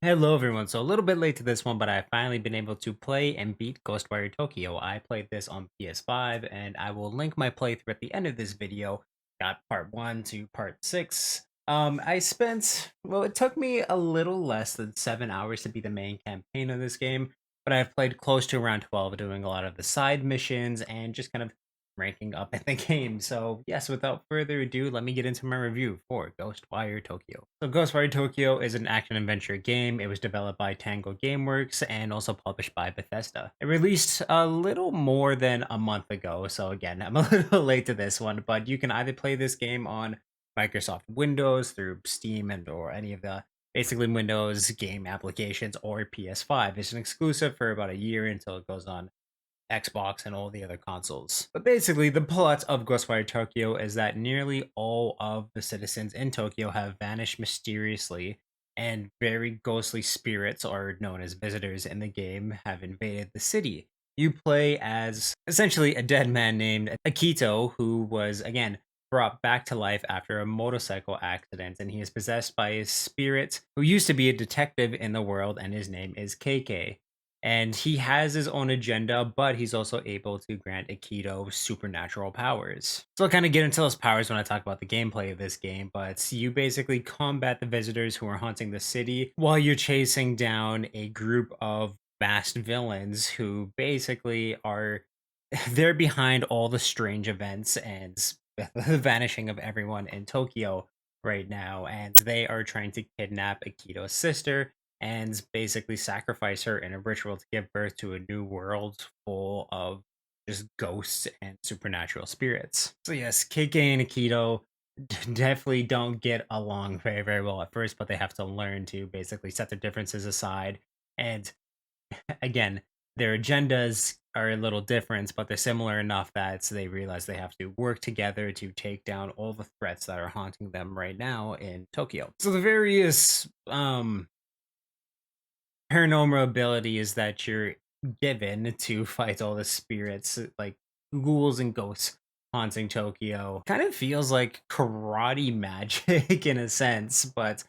Hello everyone, so a little bit late to this one, but I've finally been able to play and beat Ghostwire Tokyo. I played this on PS5, and I will link my playthrough at the end of this video. Got part 1 to part 6. It took me a little less than 7 hours to be the main campaign of this game, but I've played close to around 12, doing a lot of the side missions and just kind of ranking up in the game. So yes, without further ado, let me get into my review for Ghostwire Tokyo. So Ghostwire Tokyo is an action adventure game. It was developed by Tango Gameworks and also published by Bethesda. It released a little more than a month ago, so again, I'm a little late to this one, but you can either play this game on Microsoft Windows through Steam and or any of the basically Windows game applications, or PS5. It's an exclusive for about a year until it goes on Xbox, and all the other consoles. But basically, the plot of Ghostwire Tokyo is that nearly all of the citizens in Tokyo have vanished mysteriously, and very ghostly spirits, or known as visitors in the game, have invaded the city. You play as essentially a dead man named Akito, who was, again, brought back to life after a motorcycle accident, and he is possessed by a spirit who used to be a detective in the world, and his name is KK, and he has his own agenda, but he's also able to grant Aikido supernatural powers. So I'll kind of get into those powers when I talk about the gameplay of this game, but you basically combat the visitors who are haunting the city while you're chasing down a group of masked villains who basically are they're behind all the strange events and the vanishing of everyone in Tokyo right now, and they are trying to kidnap Akito's sister and basically sacrifice her in a ritual to give birth to a new world full of just ghosts and supernatural spirits. So yes, KK and Akito definitely don't get along very, very well at first, but they have to learn to basically set their differences aside. And again, their agendas are a little different, but they're similar enough that they realize they have to work together to take down all the threats that are haunting them right now in Tokyo. So the various paranormal abilities that you're given to fight all the spirits, like ghouls and ghosts haunting Tokyo, kind of feels like karate magic in a sense, but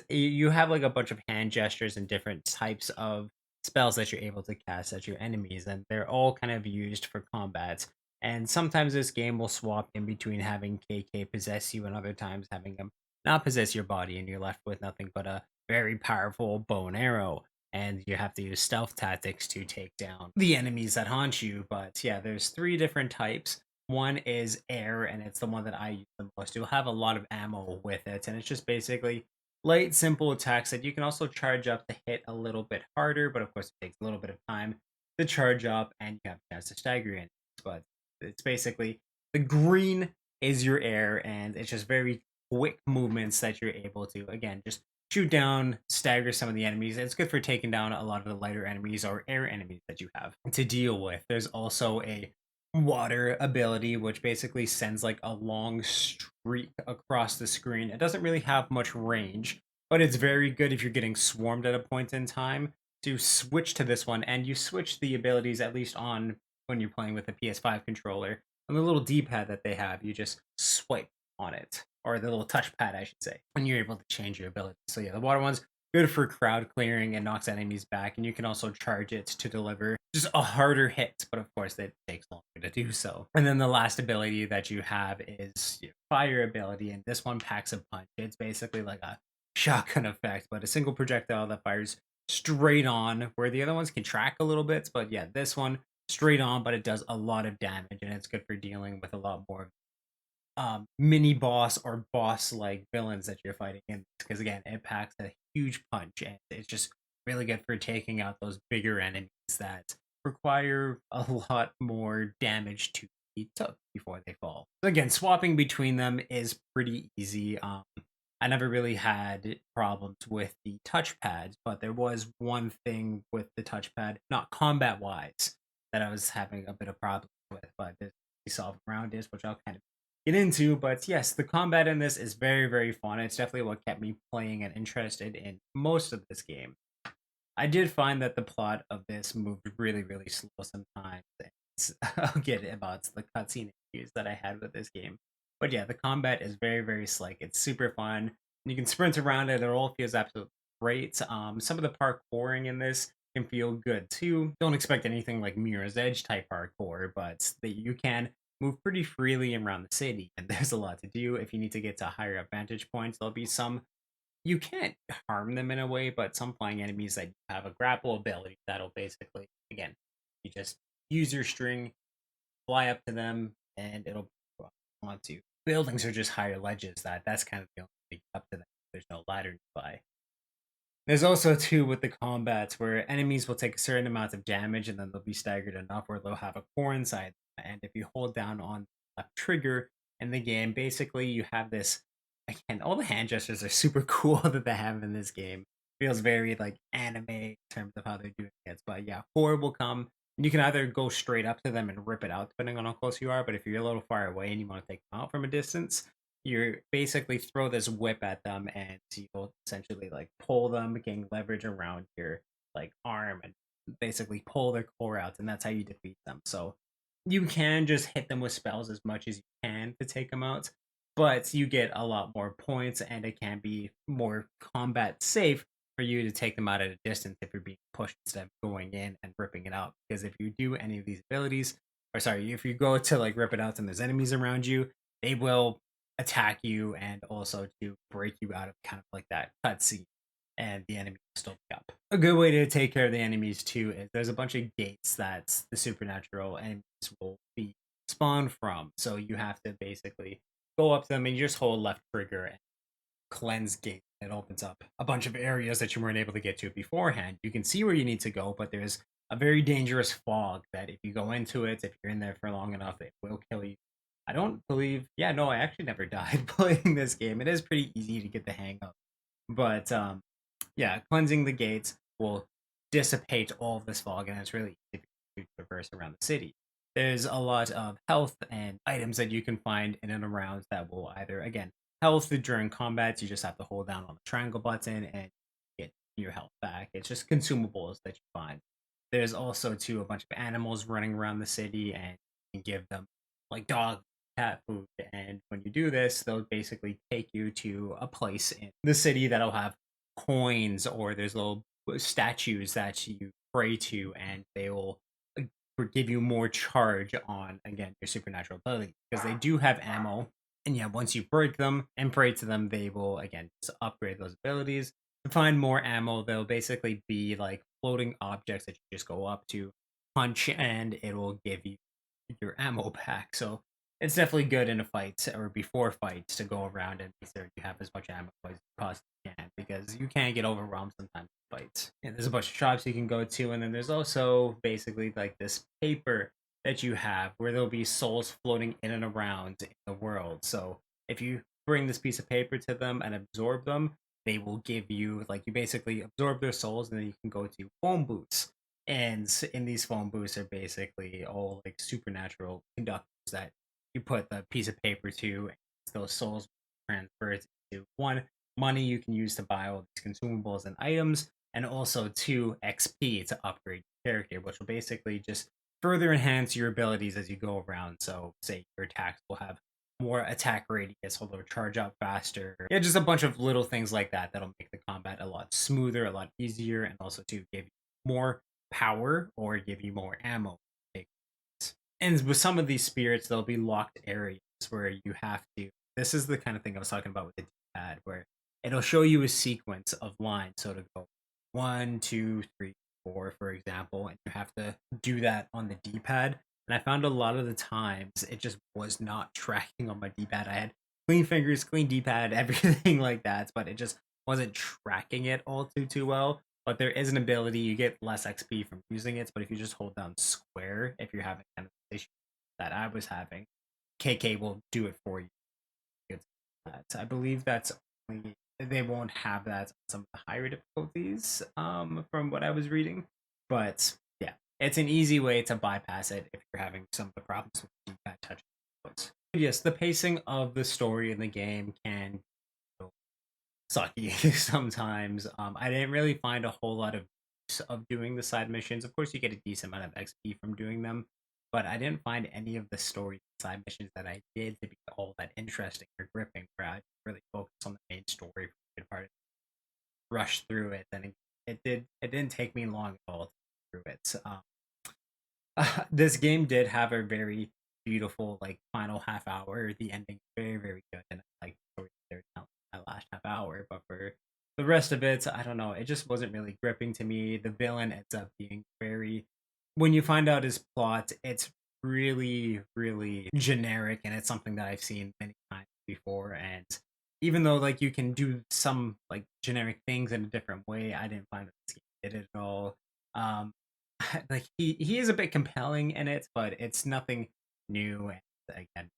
you have like a bunch of hand gestures and different types of spells that you're able to cast at your enemies, and they're all kind of used for combat. And sometimes this game will swap in between having KK possess you and other times having him not possess your body, and you're left with nothing but a very powerful bow and arrow, and you have to use stealth tactics to take down the enemies that haunt you. But yeah, there's three different types. One is air, and it's the one that I use the most. You'll have a lot of ammo with it, and it's just basically light, simple attacks that you can also charge up to hit a little bit harder, but of course it takes a little bit of time to charge up, and you have a chance to stagger in. But it's basically the green is your air, and it's just very quick movements that you're able to, again, just shoot down, stagger some of the enemies. It's good for taking down a lot of the lighter enemies or air enemies that you have to deal with. There's also a water ability, which basically sends like a long streak across the screen. It doesn't really have much range, but it's very good if you're getting swarmed at a point in time to switch to this one. And you switch the abilities at least on when you're playing with the PS5 controller. On the little D-pad that they have, you just swipe on it, or the little touchpad, I should say, and you're able to change your ability. So yeah, the water one's good for crowd clearing and knocks enemies back, and you can also charge it to deliver just a harder hit, but of course it takes longer to do so. And then the last ability that you have is your fire ability, and this one packs a punch. It's basically like a shotgun effect, but a single projectile that fires straight on, where the other ones can track a little bit, but yeah, this one straight on, but it does a lot of damage, and it's good for dealing with a lot more mini boss or boss like villains that you're fighting in, because again, it packs a huge punch, and it's just really good for taking out those bigger enemies that require a lot more damage to be took before they fall. So again, swapping between them is pretty easy. I never really had problems with the touchpad, but there was one thing with the touchpad, not combat wise, that I was having a bit of problems with, but there's solved around this, which I'll kind of get into. But yes, the combat in this is very, very fun. It's definitely what kept me playing and interested in most of this game. I did find that the plot of this moved really, really slow sometimes. I'll get about the cutscene issues that I had with this game. But yeah, the combat is very, very slick. It's super fun. You can sprint around it. It all feels absolutely great. Some of the parkouring in this can feel good too. Don't expect anything like Mirror's Edge type parkour, but that you can move pretty freely around the city, and there's a lot to do. If you need to get to higher up vantage points, there'll be some you can't harm them in a way, but some flying enemies that have a grapple ability that'll basically, again, you just use your string, fly up to them, and it'll want to. Buildings are just higher ledges. That's kind of the only thing up to them. There's no ladder nearby. There's also too with the combats where enemies will take a certain amount of damage and then they'll be staggered enough where they'll have a core inside. And if you hold down on the left trigger in the game, basically you have this. Again, all the hand gestures are super cool that they have in this game. Feels very like anime in terms of how they're doing it. But yeah, core will come. And you can either go straight up to them and rip it out depending on how close you are. But if you're a little far away and you want to take them out from a distance, you basically throw this whip at them and you'll essentially like pull them, gain leverage around your like arm and basically pull their core out, and that's how you defeat them. So you can just hit them with spells as much as you can to take them out, but you get a lot more points and it can be more combat safe for you to take them out at a distance if you're being pushed instead of going in and ripping it out. Because if you do any of these abilities, or sorry, if you go to like rip it out and there's enemies around you, they will attack you and also to break you out of kind of like that cutscene, and the enemy will still be up. A good way to take care of the enemies too is there's a bunch of gates that the supernatural enemies will be spawned from. So you have to basically go up to them and you just hold left trigger and cleanse gate. It opens up a bunch of areas that you weren't able to get to beforehand. You can see where you need to go, but there's a very dangerous fog that if you go into it, if you're in there for long enough, it will kill you. I don't believe. Yeah, no, I actually never died playing this game. It is pretty easy to get the hang of. But yeah, cleansing the gates will dissipate all of this fog, and it's really easy to traverse around the city. There's a lot of health and items that you can find in and around that will either, again, health during combats. You just have to hold down on the triangle button and get your health back. It's just consumables that you find. There's also too a bunch of animals running around the city, and you can give them like dog cat food. And when you do this, they'll basically take you to a place in the city that'll have coins, or there's little statues that you pray to, and they will give you more charge on again your supernatural ability because they do have ammo. And yeah, once you break them and pray to them, they will again just upgrade those abilities. To find more ammo, they'll basically be like floating objects that you just go up to, punch, and it will give you your ammo back. So it's definitely good in a fight or before fights to go around and be certain you have as much ammo as you possibly can because you can get overwhelmed sometimes in fights. And there's a bunch of shops you can go to, and then there's also basically like this paper that you have where there'll be souls floating in and around in the world. So if you bring this piece of paper to them and absorb them, they will give you like you basically absorb their souls, and then you can go to phone booths. And in these phone booths are basically all like supernatural conductors that you put the piece of paper to, and those souls transferred to one money you can use to buy all these consumables and items, and also two XP to upgrade your character, which will basically just further enhance your abilities as you go around. So, say your attacks will have more attack radius, so they'll charge up faster. Yeah, just a bunch of little things like that that'll make the combat a lot smoother, a lot easier, and also to give you more power or give you more ammo. And with some of these spirits, there'll be locked areas where you have to. This is the kind of thing I was talking about with the D-pad, where it'll show you a sequence of lines. So to go 1, 2, 3, 4, for example, and you have to do that on the D-pad. And I found a lot of the times it just was not tracking on my D-pad. I had clean fingers, clean D-pad, everything like that, but it just wasn't tracking it all too well. But there is an ability you get less XP from using it. But if you just hold down square, if you're having kind of issue that I was having, KK will do it for you. I believe that's only they won't have that on some of the higher difficulties, from what I was reading. But yeah, it's an easy way to bypass it if you're having some of the problems with D-pad touch. Yes, the pacing of the story in the game can sucky sometimes. I didn't really find a whole lot of use of doing the side missions. Of course, you get a decent amount of XP from doing them, but I didn't find any of the story side missions that I did to be all that interesting or gripping. Where I really focus on the main story for a good part. rush through it, and it didn't take me long at all to get through it. This game did have a very beautiful like final half hour. The ending very very good, and I like the story there now that last half hour. But for the rest of it, I don't know. It just wasn't really gripping to me. The villain ends up being very. When you find out his plot, it's really really generic, and it's something that I've seen many times before. And even though like you can do some like generic things in a different way, I didn't find that this game did it at all. Um, like he is a bit compelling in it, but it's nothing new. And again,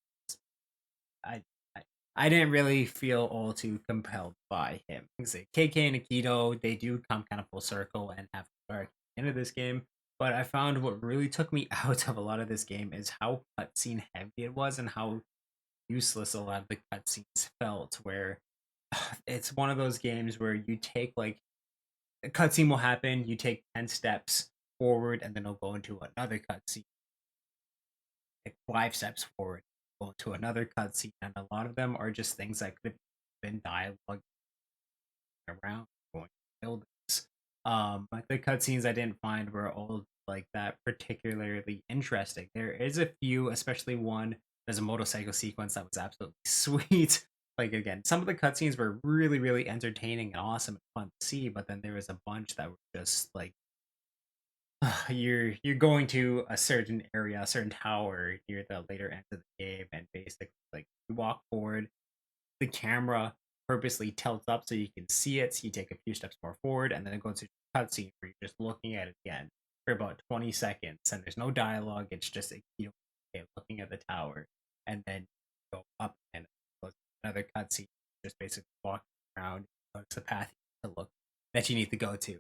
I, I I didn't really feel all too compelled by him. Like KK and Akito, they do come kind of full circle and have dark into this game. But I found what really took me out of a lot of this game is how cutscene heavy it was and how useless a lot of the cutscenes felt. Where it's one of those games where you take like a cutscene will happen, you take 10 steps forward, and then it'll go into another cutscene, like 5 steps forward, go into another cutscene, and a lot of them are just things that could have been dialogue around going buildings. Like the cutscenes I didn't find were all like that particularly interesting. There is a few, especially one. There's a motorcycle sequence that was absolutely sweet. Like again, some of the cutscenes were really, really entertaining and awesome and fun to see, but then there was a bunch that were just like you're going to a certain area, a certain tower near the later end of the game, and basically like you walk forward, the camera purposely tilts up so you can see it. So you take a few steps more forward, and then it goes to a cutscene where you're just looking at it again for about 20 seconds, and there's no dialogue. It's just you know looking at the tower, and then you go up and it goes to another cutscene, just basically walking around. It's the path to look that you need to go to,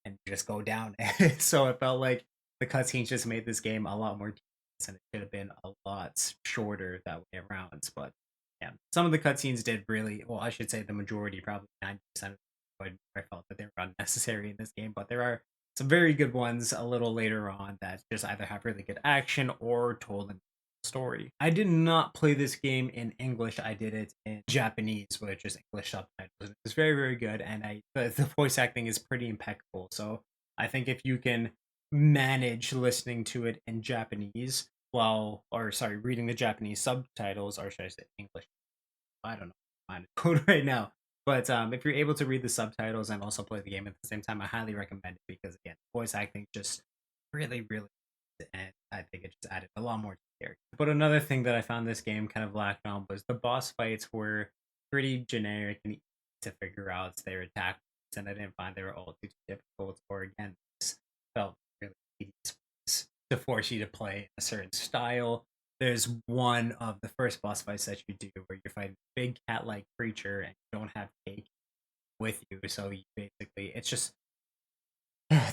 and just go down. So it felt like the cutscenes just made this game a lot more tedious, and it should have been a lot shorter that way around. But yeah, some of the cutscenes did really well. I should say the majority, probably 90% of them, I felt that they were unnecessary in this game. But there are some very good ones a little later on that just either have really good action or told a story. I did not play this game in English. I did it in Japanese, which is English subtitles. It's very, very good, and the voice acting is pretty impeccable. So I think if you can manage listening to it in Japanese or sorry, reading the Japanese subtitles, or should I say English? I don't know, mind code right now. But if you're able to read the subtitles and also play the game at the same time, I highly recommend it because again, voice acting just really, really, and I think it just added a lot more to the character. But another thing that I found this game kind of lacked on was the boss fights were pretty generic and easy to figure out their attack, and I didn't find they were all too difficult. Or again, this felt really tedious to force you to play a certain style. There's one of the first boss fights that you do where you're fighting a big cat-like creature and you don't have cake with you, so you basically it's just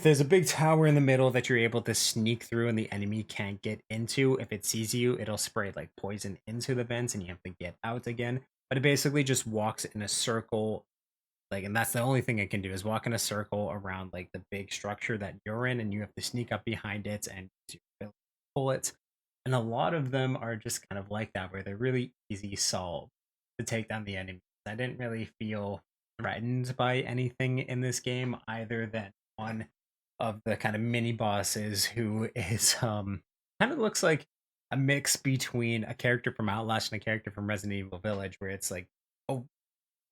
there's a big tower in the middle that you're able to sneak through and the enemy can't get into. If it sees you, it'll spray like poison into the vents and you have to get out again. But it basically just walks in a circle, like, and that's the only thing it can do is walk in a circle around like the big structure that you're in, and you have to sneak up behind it and pull it. And a lot of them are just kind of like that, where they're really easy solved to take down the enemies. I didn't really feel threatened by anything in this game, either than one of the kind of mini bosses who is kind of looks like a mix between a character from Outlast and a character from Resident Evil Village, where it's like a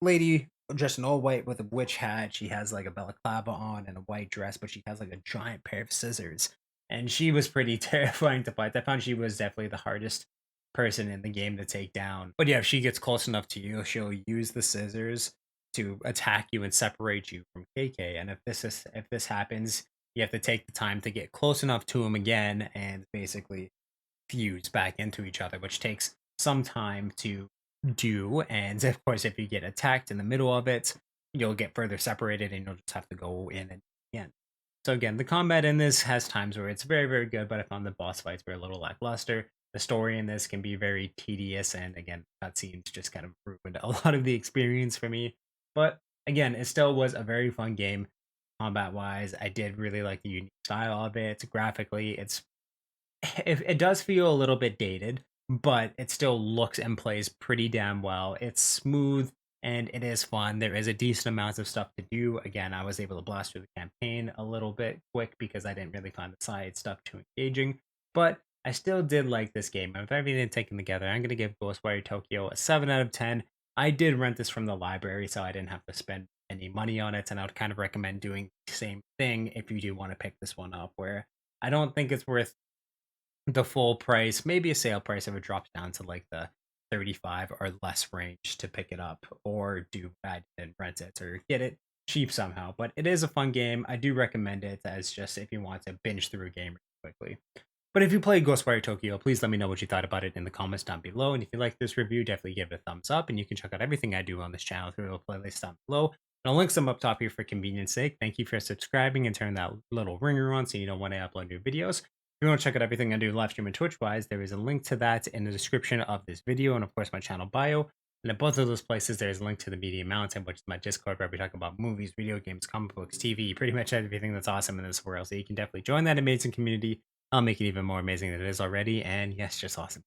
lady dressed in all white with a witch hat. She has like a balaclava on and a white dress, but she has like a giant pair of scissors. And she was pretty terrifying to fight. I found she was definitely the hardest person in the game to take down. But yeah, if she gets close enough to you, she'll use the scissors to attack you and separate you from KK. And if this happens, you have to take the time to get close enough to him again and basically fuse back into each other, which takes some time to do. And of course, if you get attacked in the middle of it, you'll get further separated and you'll just have to go in and again. So again, the combat in this has times where it's very, very good, but I found the boss fights were a little lackluster. The story in this can be very tedious, and again, cutscenes just kind of ruined a lot of the experience for me. But again, it still was a very fun game combat wise. I did really like the unique style of it. Graphically, it does feel a little bit dated, but it still looks and plays pretty damn well. It's smooth. and it is fun. There is a decent amount of stuff to do. Again, I was able to blast through the campaign a little bit quick because I didn't really find the side stuff too engaging, but I still did like this game. With everything taken together, I'm going to give Ghostwire Tokyo a 7 out of 10. I did rent this from the library, so I didn't have to spend any money on it, and I would kind of recommend doing the same thing if you do want to pick this one up, where I don't think it's worth the full price, maybe a sale price if it drops down to like the 35 or less range to pick it up, or do I didn't rent it or get it cheap somehow. But it is a fun game. I do recommend it as just if you want to binge through a game really quickly. But if you play Ghostwire Tokyo, please let me know what you thought about it in the comments down below. And if you like this review, definitely give it a thumbs up. And you can check out everything I do on this channel through the playlist down below. And I'll link some up top here for convenience sake. Thank you for subscribing and turn that little ringer on so you know when I upload new videos. If you want to check out everything I do live stream and Twitch wise, there is a link to that in the description of this video and of course my channel bio. And at both of those places, there's a link to the Media Mountain, which is my Discord where we talk about movies, video games, comic books, TV, pretty much everything that's awesome in this world. So you can definitely join that amazing community. I'll make it even more amazing than it is already. And yes, just awesome.